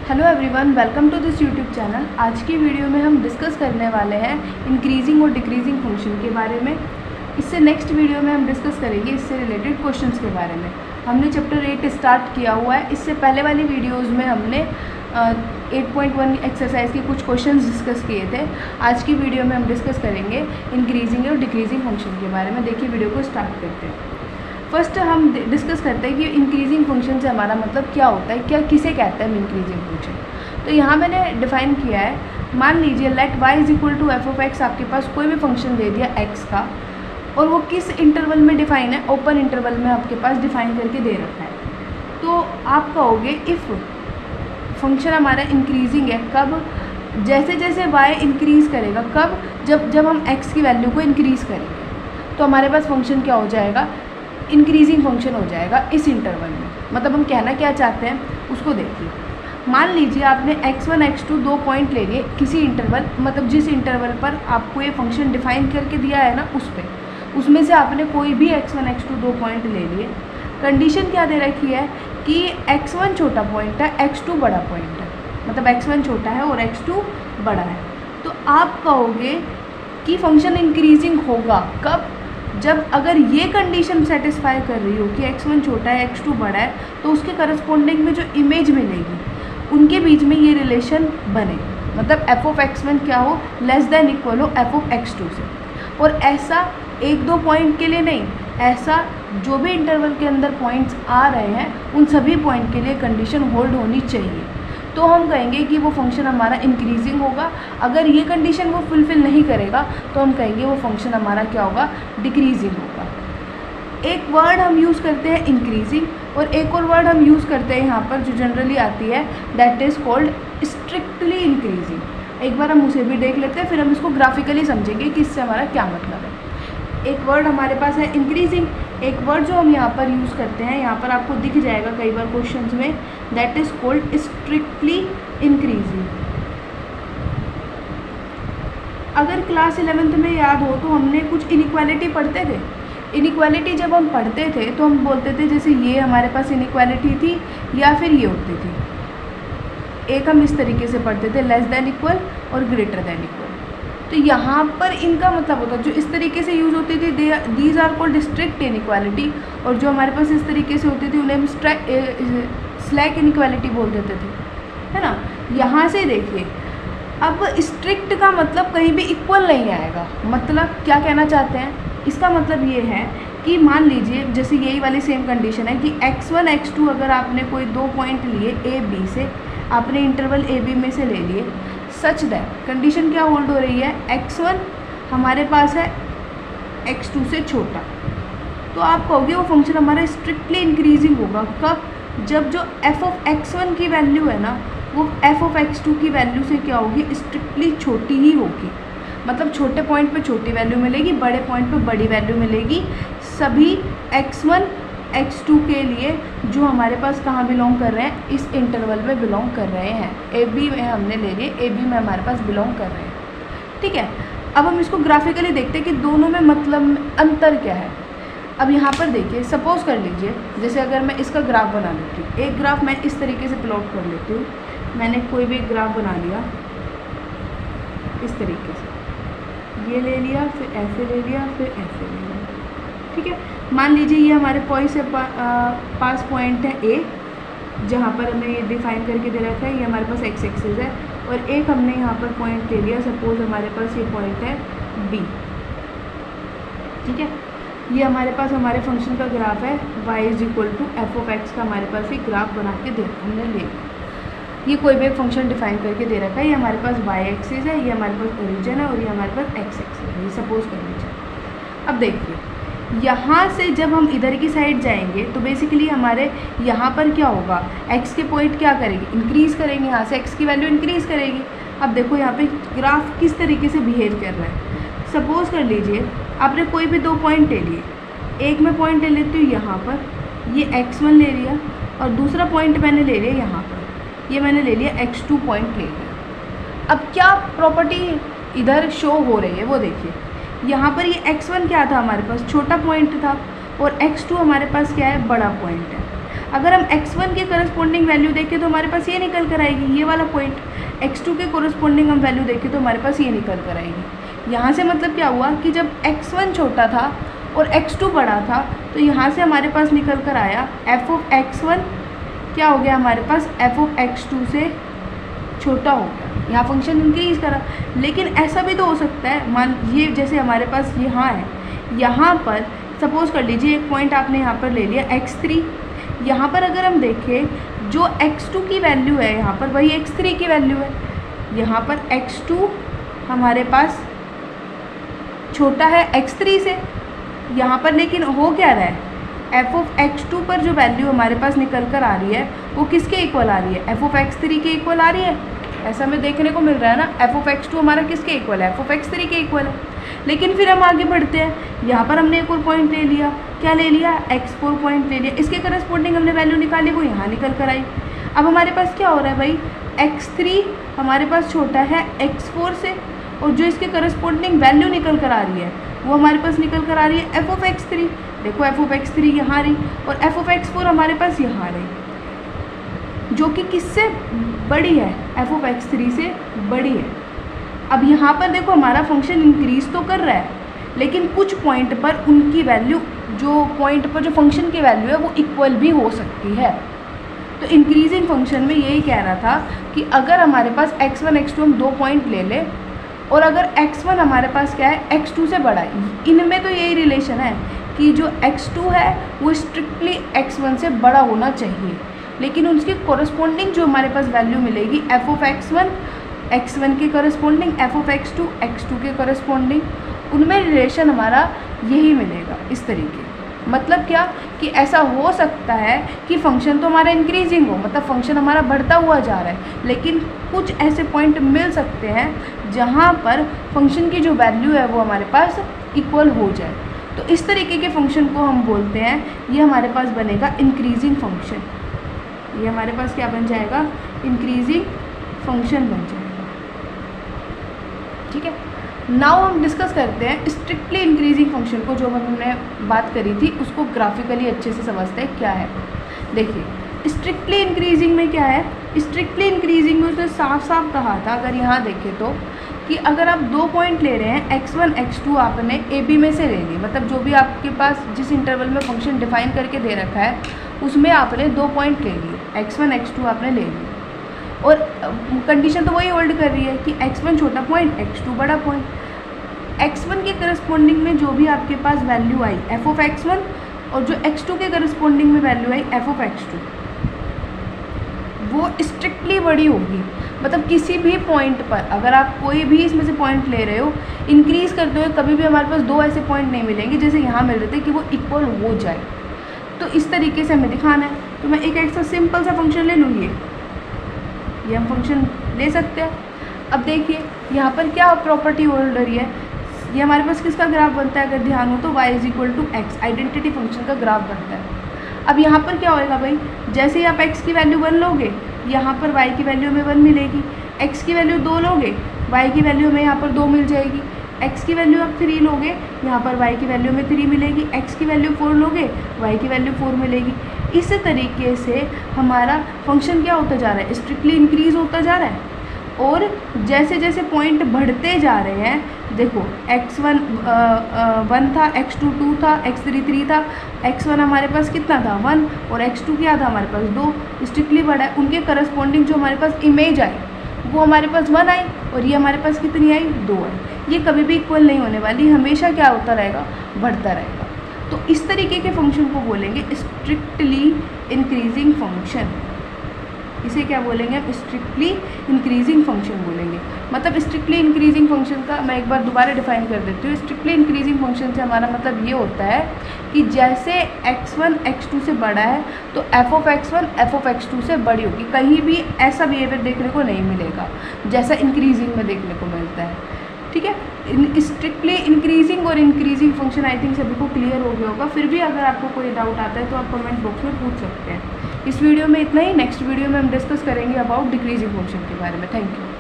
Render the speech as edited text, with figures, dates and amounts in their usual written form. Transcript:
Hello everyone, welcome to this YouTube channel. आज की video में हम डिस्कस करने वाले हैं इंक्रीजिंग और डिक्रीजिंग फंक्शन के बारे में। इससे नेक्स्ट वीडियो में हम डिस्कस करेंगे इससे रिलेटेड क्वेश्चंस के बारे में। हमने चैप्टर 8 स्टार्ट किया हुआ है। इससे पहले वाली वीडियोस में हमने 8.1 एक्सरसाइज के कुछ क्वेश्चंस डिस्कस किए थे। आज की वीडियो में हम डिस्कस करेंगे इंक्रीजिंग और डिक्रीजिंग फंक्शन के बारे में। देखिए, वीडियो को स्टार्ट करते हैं। फर्स्ट हम डिस्कस करते हैं कि इंक्रीजिंग फंक्शन से हमारा मतलब क्या होता है, क्या किसे कहते हैं हम इंक्रीजिंग फंक्शन। तो यहाँ मैंने डिफ़ाइन किया है, मान लीजिए let y is equal to F of X. आपके पास कोई भी फंक्शन दे दिया x का, और वो किस इंटरवल में डिफ़ाइन है, ओपन इंटरवल में आपके पास डिफ़ाइन करके दे रखा है। तो आप कहोगे इफ़ फंक्शन हमारा इंक्रीजिंग है, कब? जैसे जैसे y इंक्रीज़ करेगा। कब? जब हम x की वैल्यू को इंक्रीज़ करेंगे, तो हमारे पास फंक्शन क्या हो जाएगा, इंक्रीजिंग फंक्शन हो जाएगा इस इंटरवल में। मतलब हम कहना क्या चाहते हैं उसको देखिए। मान लीजिए आपने x1 x2 दो पॉइंट ले लिए किसी इंटरवल, मतलब जिस इंटरवल पर आपको ये फंक्शन डिफाइन करके दिया है ना, उसमें से आपने कोई भी x1 x2 दो पॉइंट ले लिए। कंडीशन क्या दे रखी है कि x1 छोटा पॉइंट है, x2 बड़ा पॉइंट है। मतलब x1 छोटा है और x2 बड़ा है। तो आप कहोगे कि फंक्शन इंक्रीजिंग होगा कब? जब अगर ये कंडीशन सेटिस्फाई कर रही हो कि x1 छोटा है x2 बड़ा है, तो उसके करस्पॉन्डिंग में जो इमेज मिलेगी उनके बीच में ये रिलेशन बने। मतलब एफ ऑफ x1 क्या हो, लेस देन इक्वल हो एफ ऑफ x2 से। और ऐसा एक दो पॉइंट के लिए नहीं, ऐसा जो भी इंटरवल के अंदर पॉइंट्स आ रहे हैं उन सभी पॉइंट के लिए कंडीशन होल्ड होनी चाहिए। तो हम कहेंगे कि वो फंक्शन हमारा इंक्रीजिंग होगा। अगर ये कंडीशन वो फुलफ़िल नहीं करेगा तो हम कहेंगे वो फंक्शन हमारा क्या होगा, डिक्रीजिंग होगा। एक वर्ड हम यूज़ करते हैं इंक्रीजिंग, और एक और वर्ड हम यूज़ करते हैं यहाँ पर जो जनरली आती है, that is called strictly increasing. एक बार हम उसे भी देख लेते हैं, फिर हम इसको ग्राफिकली समझेंगे कि इससे हमारा क्या मतलब है। एक वर्ड हमारे पास है इंक्रीजिंग, एक वर्ड जो हम यहाँ पर यूज़ करते हैं, यहाँ पर आपको दिख जाएगा कई बार क्वेश्चंस में, that is called strictly increasing. अगर क्लास 11th में याद हो तो हमने कुछ इनइक्वालिटी पढ़ते थे। इनइक्वालिटी जब हम पढ़ते थे तो हम बोलते थे जैसे ये हमारे पास इनइक्वालिटी थी या फिर ये होती थी। एक हम इस तरीके से पढ़ते थे, लेस देन इक्वल और ग्रेटर देन इक्वल। तो यहाँ पर इनका मतलब होता है जो इस तरीके से यूज़ होती थी, these are called strict inequality, और जो हमारे पास इस तरीके से होती थी उन्हें हम स्लैक इनइक्वालिटी बोल देते थे, है ना। यहाँ से देखिए, अब स्ट्रिक्ट का मतलब कहीं भी इक्वल नहीं आएगा। मतलब क्या कहना चाहते हैं, इसका मतलब ये है कि मान लीजिए जैसे यही वाली सेम कंडीशन है कि x1 x2 अगर आपने कोई दो पॉइंट लिए a b से, आपने इंटरवल a b में से ले लिए, सच दैट कंडीशन क्या होल्ड हो रही है, x1 हमारे पास है x2 से छोटा। तो आप कहोगे वो फंक्शन हमारा स्ट्रिक्टली इंक्रीजिंग होगा कब? जब जो f ऑफ x1 की वैल्यू है ना, वो f ऑफ x2 की वैल्यू से क्या होगी, स्ट्रिक्टली छोटी ही होगी। मतलब छोटे पॉइंट पे छोटी वैल्यू मिलेगी, बड़े पॉइंट पे बड़ी वैल्यू मिलेगी। सभी x1 x2 के लिए जो हमारे पास कहाँ बिलोंग कर रहे हैं, इस इंटरवल में बिलोंग कर रहे हैं। ए बी में हमने ले लिए, ए बी में हमारे पास बिलोंग कर रहे हैं, ठीक है। अब हम इसको ग्राफिकली देखते हैं कि दोनों में मतलब अंतर क्या है। अब यहाँ पर देखिए, सपोज़ कर लीजिए जैसे अगर मैं इसका ग्राफ बना लेती हूँ, एक ग्राफ मैं इस तरीके से प्लॉट कर लेती हूँ। मैंने कोई भी ग्राफ बना लिया इस तरीके से, ये ले लिया, फिर ऐसे ले लिया, फिर ऐसे ले लिया, ठीक है। मान लीजिए ये हमारे पॉइंट से पास पॉइंट है ए, जहाँ पर हमें ये डिफाइन करके दे रखा है, ये हमारे पास एक्स एक्सिस है, और एक हमने यहाँ पर पॉइंट ले लिया, सपोज हमारे पास ये पॉइंट है बी, ठीक है। ये हमारे पास हमारे फंक्शन का ग्राफ है, y is equal to F of X का हमारे पास एक ग्राफ बना के दे हमने ले लिया। ये कोई भी एक फंक्शन डिफाइन करके दे रखा है, ये हमारे पास y एक्सिस है, ये हमारे पास ओरिजिन है, और ये हमारे पास x एक्सिस है, ये सपोज कर लीजिए। अब देखिए यहाँ से जब हम इधर की साइड जाएंगे तो बेसिकली हमारे यहाँ पर क्या होगा, x के पॉइंट क्या करेंगे, इंक्रीज़ करेंगे, यहाँ से x की वैल्यू इंक्रीज़ करेगी। अब देखो यहाँ पे ग्राफ किस तरीके से बिहेव कर रहा है। सपोज़ कर लीजिए आपने कोई भी दो पॉइंट ले लिए, एक मैं पॉइंट ले लेती हूँ यहाँ पर, ये x1 ले लिया, और दूसरा पॉइंट मैंने ले लिया यहाँ पर, ये मैंने ले लिया x2 पॉइंट ले लिया। अब क्या प्रॉपर्टी इधर शो हो रही है वो देखिए। यहाँ पर ये x1 क्या था, हमारे पास छोटा पॉइंट था, और x2 हमारे पास क्या है, बड़ा पॉइंट है। अगर हम x1 के करस्पॉन्डिंग वैल्यू देखें तो हमारे पास ये निकल कर आएगी, ये वाला पॉइंट। x2 के कोरस्पॉन्डिंग हम वैल्यू देखें तो हमारे पास ये निकल कर आएगी। यहाँ से मतलब क्या हुआ कि जब x1 छोटा था और x2 बड़ा था तो यहाँ से हमारे पास निकल कर आया f ऑफ x1 क्या हो गया हमारे पास f ऑफ x2 से छोटा हो गया। यहाँ फंक्शन इंक्रीज करा। लेकिन ऐसा भी तो हो सकता है, मान ये जैसे हमारे पास यहाँ है, यहाँ पर सपोज़ कर लीजिए एक पॉइंट आपने यहाँ पर ले लिया x3। यहाँ पर अगर हम देखें जो x2 की वैल्यू है यहाँ पर वही x3 की वैल्यू है। यहाँ पर x2 हमारे पास छोटा है x3 से, यहाँ पर लेकिन हो क्या रहा है, f ऑफ x2 पर जो वैल्यू हमारे पास निकल कर आ रही है वो किसके इक्वल आ रही है, f ऑफ x3 के इक्वल आ रही है। ऐसा हमें देखने को मिल रहा है ना, f ऑफ x2 हमारा किसके इक्वल है, f ऑफ x3 के इक्वल है। लेकिन फिर हम आगे बढ़ते हैं, यहाँ पर हमने एक और पॉइंट ले लिया, क्या ले लिया, x4 पॉइंट ले लिया, इसके करस्पॉन्डिंग हमने वैल्यू निकाली, वो यहाँ निकल कर आई। अब हमारे पास क्या हो रहा है भाई, x3 हमारे पास छोटा है x4 से, और जो इसके करस्पॉन्डिंग वैल्यू निकल कर आ रही है वो हमारे पास निकल कर आ रही है f ऑफ x3। देखो f ऑफ x3 यहाँ रही और f ऑफ x4 हमारे पास यहाँ रही, जो कि किससे बड़ी है, f ऑफ x3 से बड़ी है। अब यहाँ पर देखो हमारा फंक्शन इंक्रीज तो कर रहा है, लेकिन कुछ पॉइंट पर उनकी वैल्यू, जो पॉइंट पर जो फंक्शन की वैल्यू है वो इक्वल भी हो सकती है। तो इंक्रीजिंग फंक्शन में यही कह रहा था कि अगर हमारे पास x1 x2 हम 2 पॉइंट ले लें और अगर x1 हमारे पास क्या है, x2 से बड़ा है, इनमें तो यही रिलेशन है कि जो x2 है वो स्ट्रिक्टली x1 से बड़ा होना चाहिए, लेकिन उसकी कोरस्पॉन्डिंग जो हमारे पास वैल्यू मिलेगी f ऑफ x1 x1 के corresponding, f of x2 x2 के करस्पॉन्डिंग, उनमें रिलेशन हमारा यही मिलेगा इस तरीके। मतलब क्या कि ऐसा हो सकता है कि फंक्शन तो हमारा इंक्रीजिंग हो, मतलब फंक्शन हमारा बढ़ता हुआ जा रहा है, लेकिन कुछ ऐसे पॉइंट मिल सकते हैं जहाँ पर फंक्शन की जो वैल्यू है वो हमारे पास इक्वल हो जाए। तो इस तरीके के फंक्शन को हम बोलते हैं, ये हमारे पास बनेगा इंक्रीजिंग फंक्शन। ये हमारे पास क्या बन जाएगा, इंक्रीजिंग फंक्शन बन जाएगा। ठीक है, नाउ हम डिस्कस करते हैं स्ट्रिक्टली इंक्रीजिंग फंक्शन को, जो हमने बात करी थी उसको ग्राफिकली अच्छे से समझते हैं क्या है। देखिए स्ट्रिक्टली इंक्रीजिंग में क्या है, स्ट्रिक्टली इंक्रीजिंग में उसने साफ साफ कहा था, अगर यहाँ देखें तो, कि अगर आप 2 पॉइंट ले रहे हैं x1 x2 आपने ए बी में से ले लिए, मतलब जो भी आपके पास जिस इंटरवल में फंक्शन डिफाइन करके दे रखा है उसमें आपने 2 पॉइंट ले लिए, x1 x2 आपने ले लिए, और कंडीशन तो वही होल्ड कर रही है कि x1 छोटा पॉइंट x2 बड़ा पॉइंट। x1 के करस्पॉन्डिंग में जो भी आपके पास वैल्यू आई f ऑफ x1 और जो x2 के करस्पॉन्डिंग में वैल्यू आई f ऑफ x2, वो स्ट्रिक्टली बड़ी होगी। मतलब किसी भी पॉइंट पर अगर आप कोई भी इसमें से पॉइंट ले रहे हो, इंक्रीज़ करते हुए कभी भी हमारे पास 2 ऐसे पॉइंट नहीं मिलेंगे जैसे यहाँ मिल रहे थे कि वो इक्वल हो जाए। तो इस तरीके से हमें दिखाना है। तो मैं एक ऐसा सिंपल सा फंक्शन ले लूँगी, ये हम फंक्शन ले सकते हैं। अब देखिए यहाँ पर क्या प्रॉपर्टी होल्ड हो रही है, ये हमारे पास किसका ग्राफ बनता है, अगर ध्यान हो तो y = x, आइडेंटिटी फंक्शन का ग्राफ बनता है। अब यहाँ पर क्या होएगा भाई, जैसे ही आप x की वैल्यू 1 लोगे, यहाँ पर y की वैल्यू में 1 मिलेगी, x की वैल्यू 2 लोगे, y की वैल्यू में यहाँ पर 2 मिल जाएगी, x की वैल्यू आप 3 लोगे, यहाँ पर y की वैल्यू में 3 मिलेगी, x की वैल्यू 4 लोगे, y की वैल्यू 4 मिलेगी। इस तरीके से हमारा फंक्शन क्या होता जा रहा है, स्ट्रिक्टली इंक्रीज़ होता जा रहा है। और जैसे जैसे पॉइंट बढ़ते जा रहे हैं, देखो x1 1 था, x2 2 था, x3 3 था, x1 हमारे पास कितना था 1 और x2 क्या था हमारे पास 2, स्ट्रिक्टली बढ़ा है। उनके करस्पॉन्डिंग जो हमारे पास इमेज आई वो हमारे पास 1 आई और ये हमारे पास कितनी आई 2 आई। ये कभी भी इक्वल नहीं होने वाली, हमेशा क्या होता रहेगा, बढ़ता रहेगा। तो इस तरीके के फंक्शन को बोलेंगे स्ट्रिक्टली इंक्रीजिंग फंक्शन। इसे क्या बोलेंगे हम, स्ट्रिक्टली इंक्रीजिंग फंक्शन बोलेंगे। मतलब स्ट्रिक्टली इंक्रीजिंग फंक्शन का मैं एक बार दोबारा डिफाइन कर देती हूँ। स्ट्रिक्टली इंक्रीजिंग फंक्शन से हमारा मतलब ये होता है कि जैसे x1 x2 से बड़ा है तो f of x1 f of x2 से बड़ी होगी। कहीं भी ऐसा बिहेवियर देखने को नहीं मिलेगा जैसा इंक्रीजिंग में देखने को मिलता है। ठीक है, स्ट्रिक्टली इंक्रीजिंग और इंक्रीजिंग फंक्शन आई थिंक सभी को क्लियर हो गया होगा। फिर भी अगर आपको कोई डाउट आता है तो आप कमेंट बॉक्स में पूछ सकते हैं। इस वीडियो में इतना ही, नेक्स्ट वीडियो में हम डिस्कस करेंगे अबाउट डिक्रीजिंग फंक्शन के बारे में। Thank you.